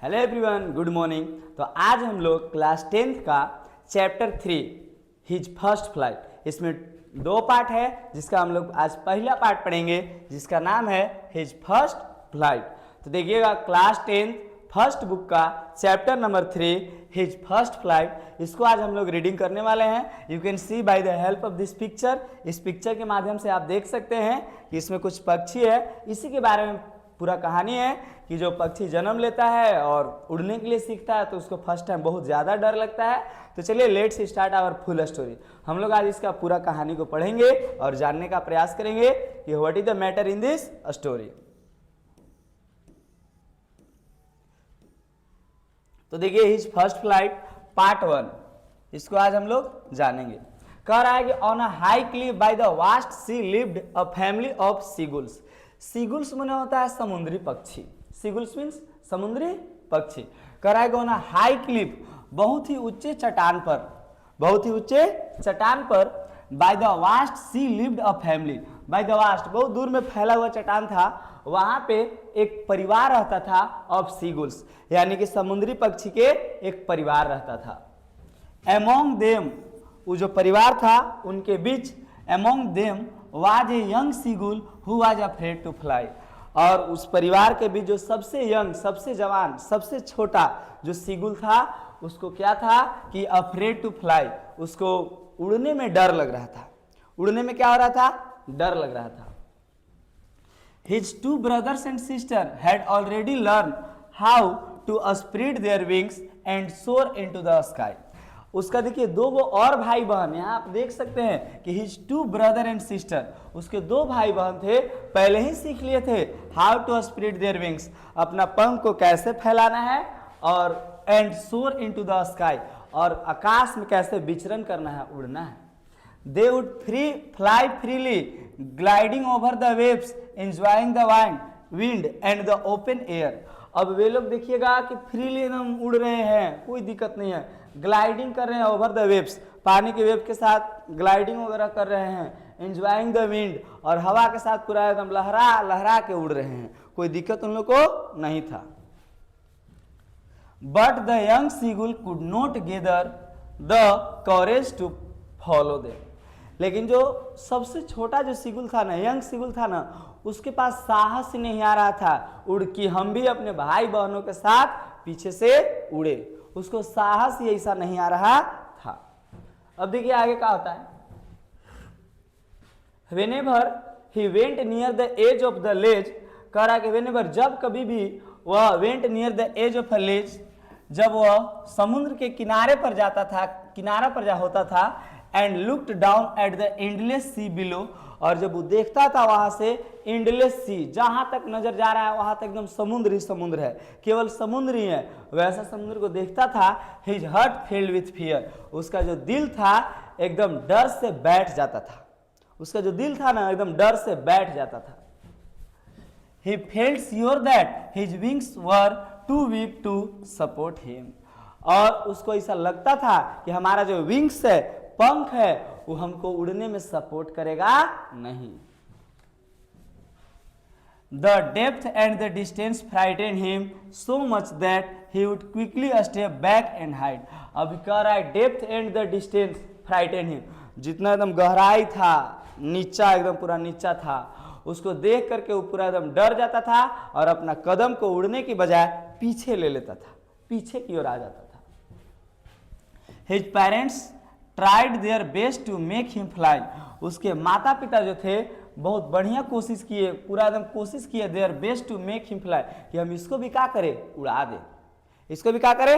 Hello everyone, good morning. तो आज हम लोग क्लास 10th का चैप्टर 3 हिज फर्स्ट फ्लाइट, इसमें दो पार्ट है जिसका हम लोग आज पहला पार्ट पढ़ेंगे जिसका नाम है हिज फर्स्ट फ्लाइट। तो देखिएगा क्लास 10th फर्स्ट बुक का chapter number 3 his first flight, इसको आज हम लोग रीडिंग करने वाले हैं। You can see by the help of this picture, इस पिक्चर के माध्यम से आप देख सकते हैं कि इसमें कुछ पक्षी है, इसी के बारे में पूरा कहानी है कि जो पक्षी जन्म लेता है और उड़ने के लिए सीखता है तो उसको फर्स्ट टाइम बहुत ज़्यादा डर लगता है। तो चलिए let's start our full story. हम लोग आज इसका पूरा कहानी को पढ़ेंगे और जानने का प्रयास करेंगे कि what is the matter in this story. तो देखिए हिज फर्स्ट फ्लाइट पार्ट 1, इसको आज हम लोग जानेंगे। कह रहा है कि on a high cliff by the vast sea lived a family of seagulls. Seagulls माने होता है समुद्री पक्षी, सीगुल्स मीन्स समुद्री पक्षी। कह रहा है कि ऑन अ हाई क्लिफ, बहुत ही ऊंचे चट्टान पर, बहुत ही ऊंचे चट्टान पर, by the vast sea lived a family. By the vast, बहुत दूर में फैला हुआ चट्टान था, वहां पे एक परिवार रहता था ऑफ सीगुल्स, यानी कि समुद्री पक्षी के एक परिवार रहता था। एमोंग देम, वो जो परिवार था उनके बीच, among them was a young seagull who was afraid to fly. और उस परिवार के बीच जो सबसे यंग, सबसे जवान, सबसे छोटा जो सीगुल था, उसको क्या था कि अफ्रेड टू फ्लाई, उसको उड़ने में डर लग रहा था। उड़ने में क्या हो रहा था? डर लग रहा था। His two brothers and sister had already learned how to spread their wings and soar into the sky. उसका देखिए दो वो और भाई बहन, यहाँ आप देख सकते हैं कि his two brother and sister, उसके दो भाई बहन थे, पहले ही सीख लिए थे how to spread their wings, अपना पंख को कैसे फैलाना है, और and soar into the sky, और आकाश में कैसे विचरण करना है, उड़ना है। They would fly freely, gliding over the waves, enjoying the wind and the open air. अब वे लोग देखिएगा कि फ्रीली एकदम उड़ रहे हैं, कोई दिक्कत नहीं है, ग्लाइडिंग कर रहे हैं ओवर द वेव्स, पानी के वेव के साथ ग्लाइडिंग वगैरह कर रहे हैं, एंजॉइंग द विंड, और हवा के साथ पूरा एकदम लहरा लहरा के उड़ रहे हैं, कोई दिक्कत उन लोग को नहीं था। But the young seagull could not gather the courage to follow them. लेकिन जो सबसे छोटा जो सीगुल था ना, यंग सीगुल था ना, उसके पास साहस ही नहीं आ रहा था उड़ कि हम भी अपने भाई बहनों के साथ पीछे से उड़े, उसको साहस ही ऐसा नहीं आ रहा था। अब देखिए आगे क्या होता है। Whenever he went near the edge of the ledge, कह रहा है कि whenever, जब कभी भी वह went near the edge of a ledge, जब वह समुद्र के किनारे पर जाता था, किनारा पर जा होता था, and looked down at the endless sea below, और जब वो देखता था वहां से एंडलेस सी, जहां तक नजर जा रहा है वहां तक एकदम समुद्र ही समुद्र है, केवल समुद्र ही है, वैसा समुद्र को देखता था। His heart filled with fear, उसका जो दिल था एकदम डर से बैठ जाता था, उसका जो दिल था ना एकदम डर से बैठ जाता था। He felt sure that his wings were too weak to support him, और उसको ऐसा लगता था कि हमारा जो विंग्स है, पंख है, वो हमको उड़ने में सपोर्ट करेगा नहीं। The depth and the distance frightened him so much that he would quickly step back and hide. अभी कह रहा है depth and the distance frighten him, जितना एकदम गहराई था, नीचा एकदम पूरा नीचा था, उसको देख करके वो पूरा एकदम डर जाता था और अपना कदम को उड़ने की बजाय पीछे ले लेता था, पीछे की ओर आ जाता था। His parents tried their best to make him fly. उसके माता पिता जो थे बहुत बढ़िया कोशिश किए, पूरा एकदम कोशिश किए, their best to make him fly, कि हम इसको भी क्या करें, उड़ा दे, इसको भी क्या करें,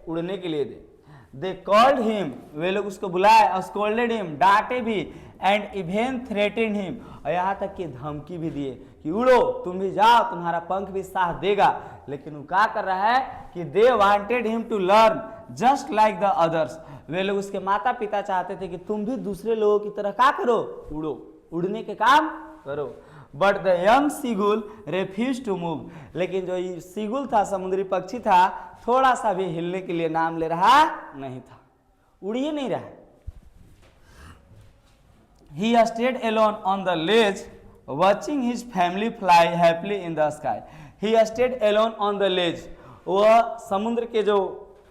उड़ने के लिए दे। दे कॉल्ड हिम, वे लोग उसको बुलाए, स्कोल्डेड हिम, डांटे भी, एंड इवेन थ्रेटेंड हिम, और यहाँ तक कि धमकी भी दिए कि उड़ो, तुम भी जाओ, तुम्हारा पंख भी साथ देगा। लेकिन वो क्या कर रहा है कि they wanted him to learn just like the others, वे लोग उसके माता पिता चाहते थे कि तुम भी दूसरे लोगों की तरह क्या करो, उड़ो, उड़ने के काम करो। But the young seagull refuse to move, लेकिन जो ये सीगुल था, समुद्री पक्षी था, थोड़ा सा भी हिलने के लिए नाम ले रहा नहीं था, उड़ ही नहीं रहा। He stayed alone on the ledge, watching his family fly happily in the sky. He stayed alone on the ledge. वह समुद्र के जो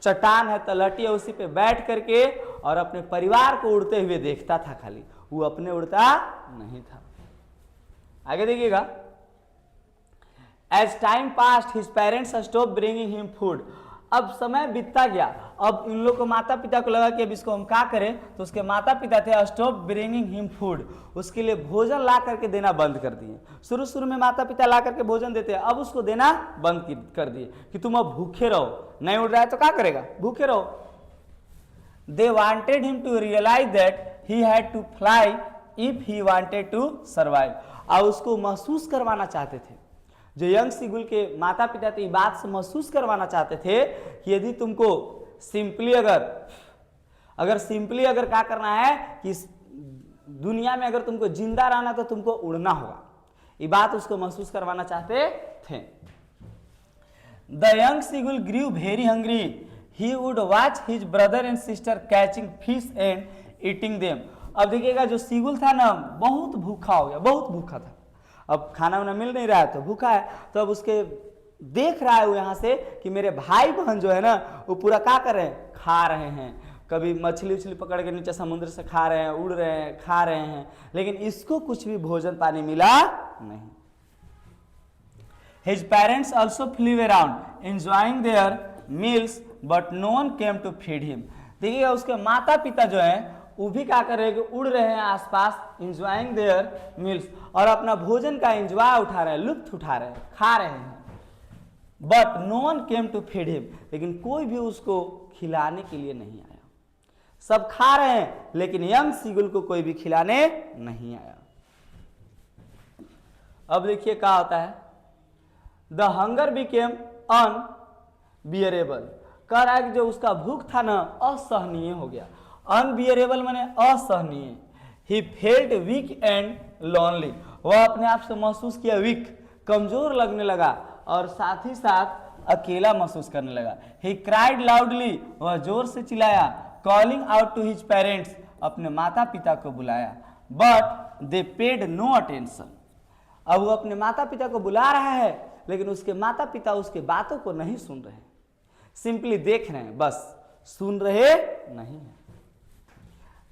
चट्टान है, तलहटी है, उसी पे बैठ करके और अपने परिवार को उड़ते हुए देखता था, खाली वो अपने उड़ता नहीं था। आगे देखिएगा, as time passed his parents stop bringing him food. अब समय बीतता गया, अब इन लोग को माता पिता को लगा कि अब इसको हम क्या करें, तो उसके माता पिता थे स्टॉप ब्रिंगिंग हिम फूड, उसके लिए भोजन ला करके देना बंद कर दिए। शुरू शुरू में माता पिता ला करके भोजन देते हैं, अब उसको देना बंद कर दिए कि तुम अब भूखे रहो, नहीं उड़ रहा है तो क्या करेगा, भूखे रहो। They wanted him to realise that he had to fly if he wanted to survive. और उसको महसूस करवाना चाहते थे, जो यंग सीगुल के माता पिता थे, बात से महसूस करवाना चाहते थे कि यदि तुमको सिंपली अगर क्या करना है कि दुनिया में अगर तुमको जिंदा रहना तो तुमको उड़ना होगा, ये बात उसको महसूस करवाना चाहते थे। The young seagull grew very hungry, he would watch his brother and sister catching fish and eating them. अब देखिएगा, जो सीगुल था ना बहुत भूखा हो गया, बहुत भूखा था, अब खाना वाना मिल नहीं रहा है तो भूखा है, तो अब उसके देख रहा है वो यहाँ से कि मेरे भाई बहन जो है ना वो पूरा क्या कर रहे हैं, खा रहे हैं, कभी मछली उछली पकड़ के नीचे समुद्र से खा रहे हैं, उड़ रहे हैं, खा रहे हैं, लेकिन इसको कुछ भी भोजन पानी मिला नहीं। His parents also flew around enjoying their meals but no one came to feed him। देखिएगा, उसके माता पिता जो हैं वो भी क्या कर रहे हैं कि उड़ रहे हैं आसपास, enjoying their meals, और अपना भोजन का एंजॉय उठा रहे हैं, लुत्फ उठा रहे हैं, खा रहे हैं। But no one came to feed him, लेकिन कोई भी उसको खिलाने के लिए नहीं आया। सब खा रहे हैं लेकिन यंग सीगुल को कोई भी खिलाने नहीं आया। अब देखिए क्या होता है, द हंगर बिकेम अनबियरेबल। कह रहा है कि जो उसका भूख था ना असहनीय हो गया। अनबियरेबल माने असहनीय। He felt weak and lonely, वह अपने आप से महसूस किया वीक, कमजोर लगने लगा और साथ ही साथ अकेला महसूस करने लगा। ही क्राइड लाउडली, वह जोर से चिल्लाया। Calling out to his parents, अपने माता पिता को बुलाया। But they paid no attention, अब वो अपने माता पिता को बुला रहा है लेकिन उसके माता पिता उसके बातों को नहीं सुन रहे, सिंपली देख रहे हैं, बस सुन रहे नहीं है।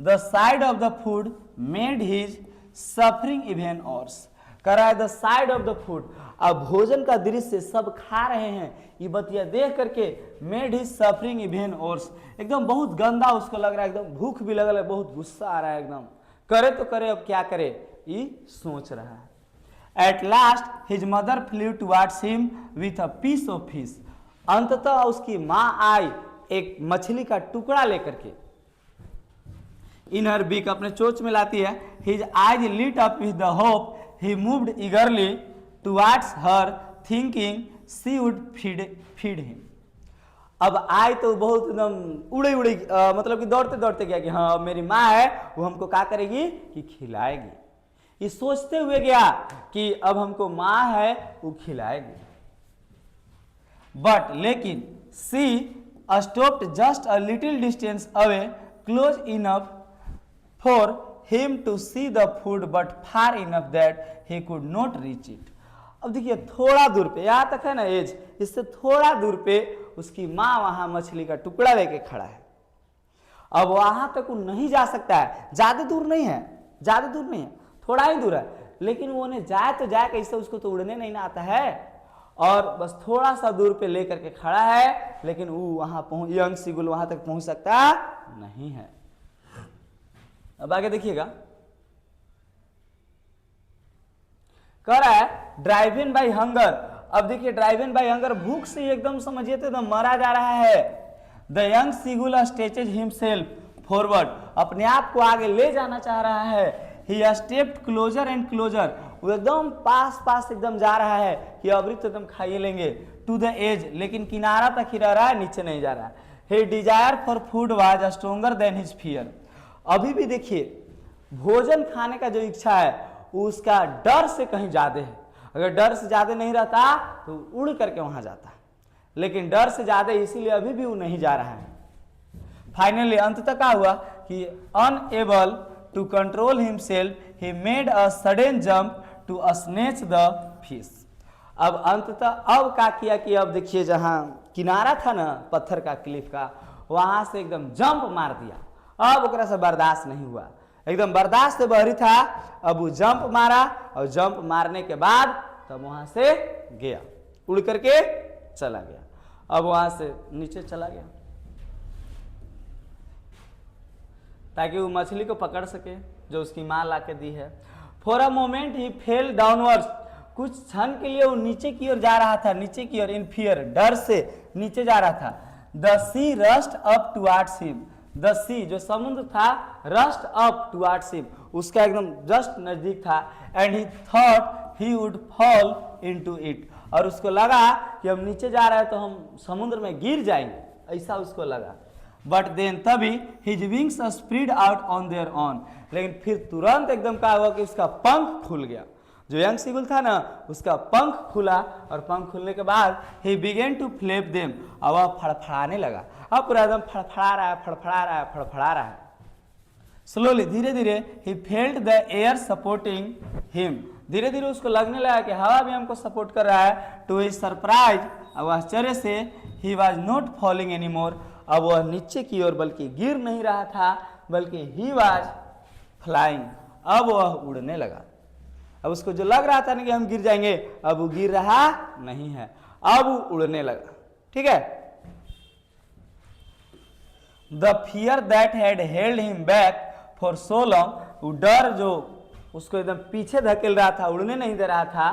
The side of the food made his suffering even worse. कह रहा है the side of the food, अब भोजन का दृश्य सब खा रहे हैं, ये बतिया देख करके made his suffering even worse, एकदम बहुत गंदा उसको लग रहा है, एकदम भूख भी लग रहा है, बहुत गुस्सा आ रहा है, एकदम करे तो करे अब क्या करे, ये सोच रहा है। At last his mother flew towards him with a piece of fish। अंततः उसकी माँ आई एक मछली का टुकड़ा लेकर के, इन हर बीक, अपने चोंच में लाती है। His eyes lit up with the hope, he moved eagerly towards her thinking she would feed him। अब आए तो बहुत एकदम उड़े उड़े मतलब कि दौड़ते दौड़ते गया कि हाँ मेरी माँ है वो हमको क्या करेगी कि खिलाएगी। ये सोचते हुए गया कि अब हमको माँ है वो खिलाएगी। बट लेकिन she stopped just a little distance away, close enough for him to see the food but far enough that he could not reach it. अब देखिए थोड़ा दूर पे, यहाँ तक है ना एज, इससे थोड़ा दूर पे उसकी माँ वहां मछली का टुकड़ा लेके खड़ा है। अब वहां तक वो नहीं जा सकता है, ज्यादा दूर नहीं है, ज्यादा दूर नहीं है, थोड़ा ही दूर है, लेकिन वो उन्हें जाए तो जाए कैसे, उसको तो उड़ने नहीं ना आता है, और बस थोड़ा सा दूर पे लेकर के खड़ा है, लेकिन वो वहां पहुंच, यंग सीगुल वहां तक पहुंच सकता नहीं है। अब आगे देखिएगा, कह रहा है ड्राइव इन बाई हंगर। अब देखिए ड्राइव इन बाई हंगर, भूख से एकदम समझिए तो एकदम मरा जा रहा है। The young seagull stretches himself forward, अपने आप को आगे ले जाना चाह रहा है। He stepped closer and closer, वो एकदम पास पास एकदम जा रहा है कि अभी तो एकदम खाइए लेंगे। To the edge, लेकिन किनारा तक ही रह रहा है, नीचे नहीं जा रहा है। His desire for food was stronger than his fear। अभी भी देखिए भोजन खाने का जो इच्छा है उसका डर से कहीं ज्यादा है। अगर डर से ज्यादा नहीं रहता तो उड़ करके वहां जाता, लेकिन डर से ज्यादा इसीलिए अभी भी वो नहीं जा रहा है। फाइनली अंततः क्या हुआ कि unable to control himself, he made a sudden jump to snatch the fish। अब अंततः अब क्या किया कि अब देखिए जहां किनारा था ना पत्थर का क्लिफ का, वहां से एकदम जंप मार दिया। अब ओकरा से बर्दाश्त नहीं हुआ, एकदम बर्दाश्त से बहरी था। अब वो जंप मारा और जंप मारने के बाद तब वहां से गया, उड़ करके चला गया। अब वहां से नीचे चला गया ताकि वो मछली को पकड़ सके जो उसकी माँ ला के दी है। For a moment he fail downwards, कुछ क्षण के लिए वो नीचे की ओर जा रहा था, नीचे की ओर, इन फियर, डर से नीचे जा रहा था। The sea rushed up towards him, the sea जो समुद्र था, रस्ट अप टुवर्ड्स हिम, उसका एकदम जस्ट नजदीक था। And he thought he would fall into it, और उसको लगा कि हम नीचे जा रहे हैं तो हम समुद्र में गिर जाएंगे, ऐसा उसको लगा। बट देन तभी his wings spread out on their on, लेकिन फिर तुरंत एकदम क्या हुआ कि उसका पंख खुल गया। जो यंग सीगुल था ना उसका पंख खुला, और पंख खुलने के बाद he began to flap them, और वह फड़फड़ाने लगा। अब पूरा एकदम फड़फड़ा रहा है, फड़फड़ा रहा है, फड़फड़ा रहा है। स्लोली, धीरे धीरे he felt the air supporting him, धीरे धीरे उसको लगने लगा कि हवा भी हमको सपोर्ट कर रहा है। टू हिज सरप्राइज, अब आश्चर्य से, he was not falling any more, अब वह नीचे की ओर बल्कि गिर नहीं रहा था, बल्कि ही वॉज फ्लाइंग, अब वह उड़ने लगा। अब उसको जो लग रहा था ना कि हम गिर जाएंगे, अब वो गिर रहा नहीं है, अब वो उड़ने लगा। ठीक है। The fear that had held him back for so long, वो डर जो उसको एकदम पीछे धकेल रहा था, उड़ने नहीं दे रहा था,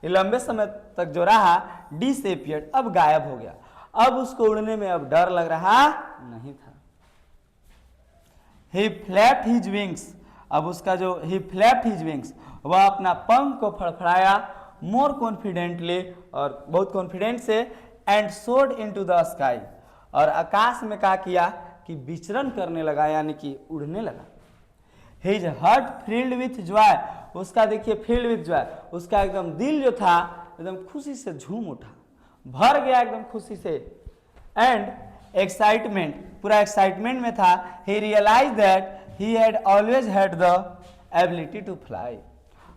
ये लंबे समय तक जो रहा, डिसअपियर्ड, अब गायब हो गया। अब उसको उड़ने में अब डर लग रहा नहीं था। ही फ्लैप्ड हिज विंग्स, अब उसका जो ही फ्लैप्ड हिज विंग्स, वह अपना पंख को फड़फड़ाया, मोर कॉन्फिडेंटली, और बहुत कॉन्फिडेंट से, and sword into the sky, और आकाश में क्या किया कि विचरण करने लगा, यानी कि उड़ने लगा। His heart filled with Joy, उसका देखिए फील्ड विथ जॉय, उसका एकदम दिल जो था एकदम खुशी से झूम उठा, भर गया एकदम खुशी से। एंड एक्साइटमेंट, पूरा एक्साइटमेंट में था। He realise that he had always had the ability to fly,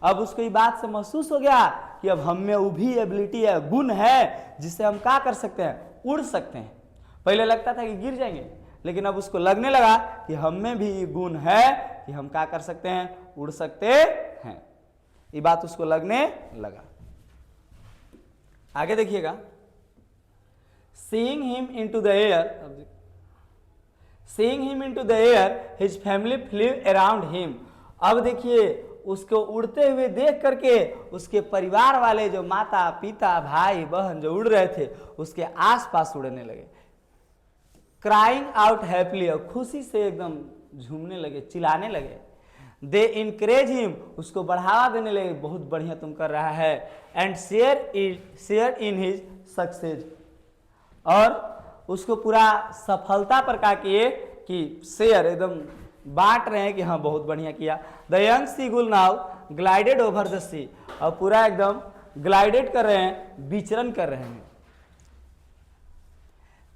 अब उसको ये बात से महसूस हो गया कि अब हम में वो भी एबिलिटी है, गुण है, जिससे हम क्या कर सकते हैं, उड़ सकते हैं। पहले लगता था कि गिर जाएंगे, लेकिन अब उसको लगने लगा कि हम में भी ये गुण है कि हम क्या कर सकते हैं, उड़ सकते हैं। ये बात उसको लगने लगा। आगे देखिएगा, seeing him into the air, seeing him into the air, his family flew around him, अब देखिए उसको उड़ते हुए देख करके उसके परिवार वाले जो माता पिता भाई बहन जो उड़ रहे थे उसके आसपास उड़ने लगे। क्राइंग आउट हैप्पीली, खुशी से एकदम झूमने लगे, चिल्लाने लगे। दे इनकरेज हिम, उसको बढ़ावा देने लगे, बहुत बढ़िया तुम कर रहा है। And share in his success, और उसको पूरा सफलता पर कहा किए कि शेयर एकदम बांट रहे हैं कि हाँ बहुत बढ़िया किया। The young seagull now glided over the sea, और पूरा एकदम ग्लाइडेड कर रहे हैं, विचरण कर रहे हैं।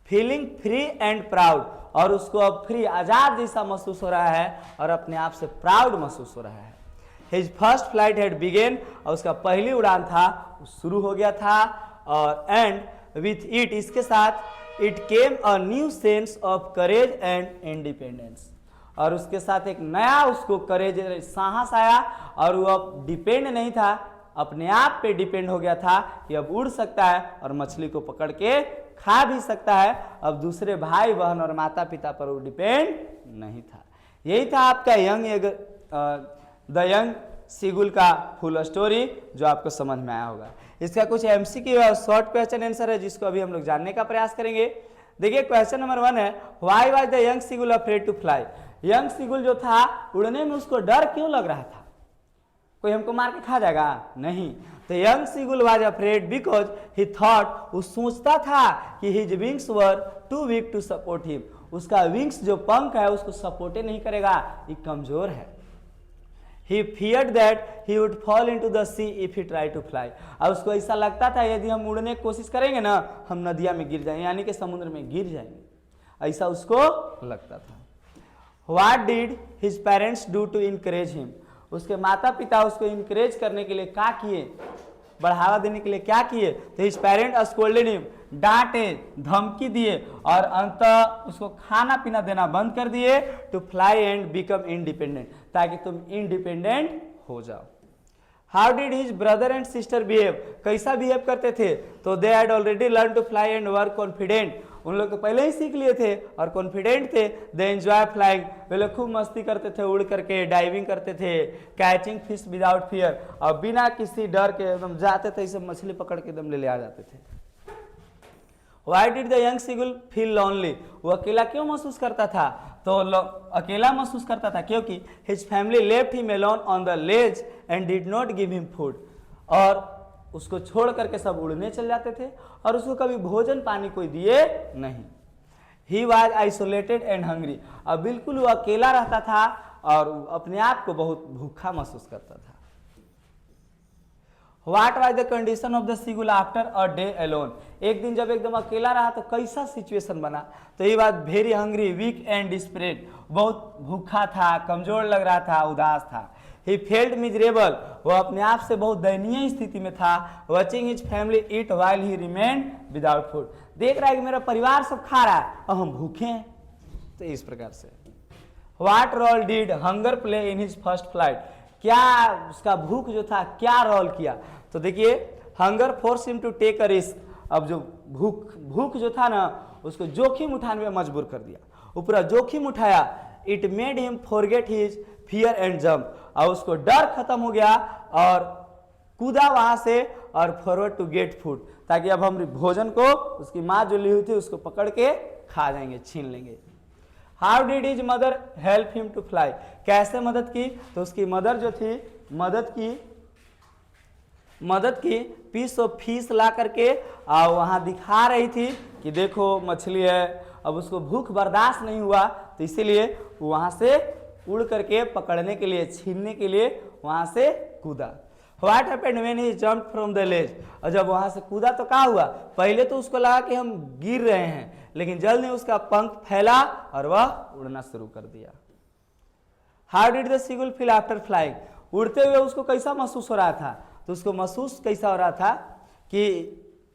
फीलिंग फ्री एंड प्राउड, और उसको अब फ्री, आजाद जैसा महसूस हो रहा है और अपने आप से प्राउड महसूस हो रहा है। His first flight had began, और उसका पहली उड़ान था शुरू हो गया था। और एंड विथ इट, इसके साथ, it came a new sense of courage and independence, और उसके साथ एक नया उसको करेज, साहस आया, और वो अब डिपेंड नहीं था, अपने आप पे डिपेंड हो गया था कि अब उड़ सकता है और मछली को पकड़ के खा भी सकता है। अब दूसरे भाई बहन और माता पिता पर वो डिपेंड नहीं था। यही था आपका द यंग सीगुल का फुल स्टोरी, जो आपको समझ में आया होगा। इसका कुछ एमसीक्यू और शॉर्ट क्वेश्चन आंसर है जिसको अभी हम लोग जानने का प्रयास करेंगे। देखिए क्वेश्चन नंबर 1 है, why was the young seagull afraid to fly, young seagull जो था उड़ने में उसको डर क्यों लग रहा था, कोई हमको मार के खा जाएगा, नहीं। तो young seagull was afraid because he thought, वो सोचता था कि his wings were too weak to support him, उसका विंग्स जो पंख है उसको सपोर्ट नहीं करेगा, ये कमजोर है। He feared that he would fall into the sea if he tried to fly, और उसको ऐसा लगता था यदि हम उड़ने की कोशिश करेंगे ना हम नदिया में गिर जाएंगे, यानी कि समुद्र में गिर जाएंगे, ऐसा उसको लगता था। What did his parents do to encourage him, उसके माता पिता उसको इनकरेज करने के लिए क्या किए, बढ़ावा देने के लिए क्या किए, तो हिज पेरेंट स्कोल्डेड हिम, डांटे, धमकी दिए और अंततः उसको खाना पीना देना बंद कर दिए, to fly and become independent, ताकि तुम इंडिपेंडेंट हो जाओ। How did his brother and sister behave, कैसा बिहेव करते थे, तो they had already learn to fly and were confident, उन लोग तो पहले ही सीख लिए थे और कॉन्फिडेंट थे। दे एंजॉय फ्लाइंग, वे लोग खूब मस्ती करते थे, उड़ करके डाइविंग करते थे, कैचिंग फिश विदाउट फियर, और बिना किसी डर के एकदम जाते थे, सब मछली पकड़ के एकदम ले आ जाते थे। Why did the young seagull feel lonely, वो अकेला क्यों महसूस करता था, तो अकेला महसूस करता था क्योंकि his family left him alone on the ledge and did not give him food, और उसको छोड़ करके सब उड़ने चल जाते थे और उसको कभी भोजन पानी कोई दिए नहीं। He was isolated and hungry, अब बिल्कुल वो अकेला रहता था और अपने आप को बहुत भूखा महसूस करता था। What was the condition of the seagull after a day alone, एक दिन जब एकदम अकेला रहा तो कैसा सिचुएशन बना, तो ये बात very hungry, weak and desperate, बहुत भूखा था, कमजोर लग रहा था, उदास था। He felt miserable, वो अपने आप से बहुत दयनीय स्थिति में था। Watching his family eat while he remained without food, देख रहा है कि मेरा परिवार सब खा रहा है और हम भूखे हैं, तो इस प्रकार से। What role did hunger play in his first flight, क्या उसका भूख जो था क्या रोल किया, तो देखिए hunger force him to take a risk, अब जो भूख जो था ना उसको जोखिम उठाने में मजबूर कर दिया, वो पूरा जोखिम उठाया। It made him forget his fear and jump, और उसको डर खत्म हो गया और कूदा वहां से और फॉरवर्ड टू गेट फूड, ताकि अब हम भोजन को उसकी माँ जो ली हुई थी उसको पकड़ के खा जाएंगे, छीन लेंगे। How did his mother help him to fly, कैसे मदद की, तो उसकी मदर जो थी मदद की पीस ऑफ फिश ला करके और वहाँ दिखा रही थी कि देखो मछली है। अब उसको भूख बर्दाश्त नहीं हुआ तो इसीलिए वहाँ से उड़ करके पकड़ने के लिए, छीनने के लिए वहाँ से कूदा। What happened when he jumped from the ledge, और जब वहाँ से कूदा तो क्या हुआ, पहले तो उसको लगा कि हम गिर रहे हैं, लेकिन जल्द ही उसका पंख फैला और वह उड़ना शुरू कर दिया। How did the seagull feel after flying, उड़ते हुए उसको कैसा महसूस हो रहा था, तो उसको महसूस कैसा हो रहा था कि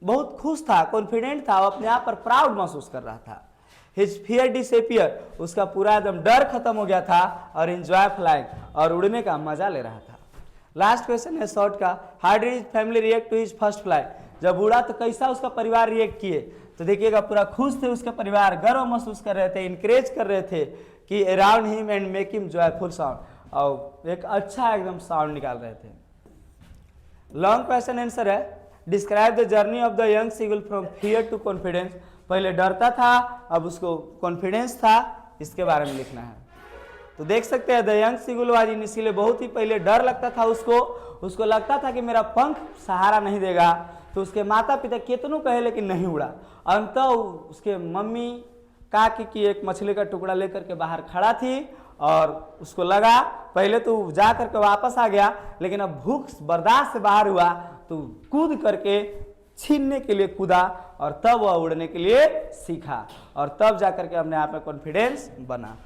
बहुत खुश था, कॉन्फिडेंट था, वो अपने आप पर प्राउड महसूस कर रहा था। His fear disappear, उसका पूरा एकदम डर खत्म हो गया था और enjoy flying, और उड़ने का मजा ले रहा था। लास्ट क्वेश्चन है शॉर्ट का, how did his family react to his first flight, जब उड़ा तो कैसा उसका परिवार रिएक्ट किए, तो देखिएगा पूरा खुश थे उसका परिवार, गर्व महसूस कर रहे थे, इनकरेज कर रहे थे कि around him and make him joyful sound, और एक अच्छा एकदम साउंड निकाल रहे थे। लॉन्ग क्वेश्चन आंसर है, describe the journey of the young seagull from fear to confidence, पहले डरता था अब उसको कॉन्फिडेंस था, इसके बारे में लिखना है। तो देख सकते हैं the young seagull was initially, बहुत ही पहले डर लगता था उसको लगता था कि मेरा पंख सहारा नहीं देगा, तो उसके माता पिता कितनों कहे लेकिन नहीं उड़ा। अंततः उसके मम्मी काकी की एक मछली का टुकड़ा लेकर के बाहर खड़ा थी और उसको लगा, पहले तो जा करके वापस आ गया, लेकिन अब भूख बर्दाश्त से बाहर हुआ तो कूद करके छीनने के लिए कूदा और तब वह उड़ने के लिए सीखा, और तब जाकर के अपने आप में कॉन्फिडेंस बना।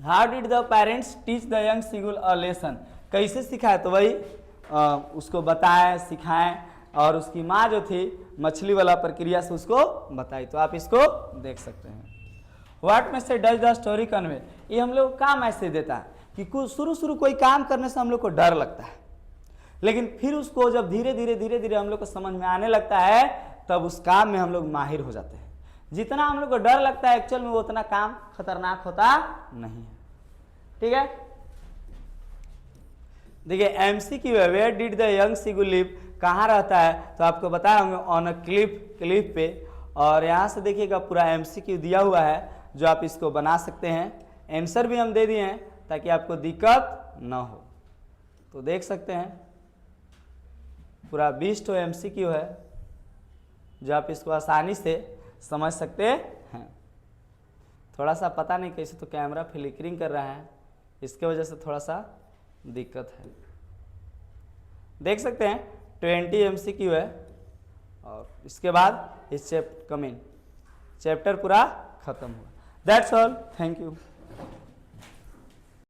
How did the parents teach the young seagull a lesson, कैसे सिखाए, तो वही उसको बताएं, सिखाएं, और उसकी माँ जो थी मछली वाला प्रक्रिया से उसको बताई, तो आप इसको देख सकते हैं। What message does the story convey, ये हम लोग का मैसेज देता है कि कुछ शुरू कोई काम करने से हम लोग को डर लगता है, लेकिन फिर उसको जब धीरे धीरे हम लोग को समझ में आने लगता है तब उस काम में हम लोग माहिर हो जाते हैं। जितना हम लोग को डर लगता है एक्चुअल में वो उतना काम खतरनाक होता नहीं है। ठीक है, देखिए एमसीक्यू है, where did the young seagull live, कहाँ रहता है, तो आपको बताया होंगे ऑन अ क्लिफ पे, और यहाँ से देखिएगा पूरा एमसीक्यू दिया हुआ है जो आप इसको बना सकते हैं। आंसर भी हम दे दिए हैं ताकि आपको दिक्कत ना हो, तो देख सकते हैं पूरा 20 तो एमसीक्यू है जो आप इसको आसानी से समझ सकते हैं। थोड़ा सा पता नहीं कैसे तो कैमरा फ्लिकरिंग कर रहा है, इसके वजह से थोड़ा सा दिक्कत है। देख सकते हैं 20 एमसीक्यू है, और इसके बाद इस चैप्टर पूरा खत्म हुआ। That's all, thank you.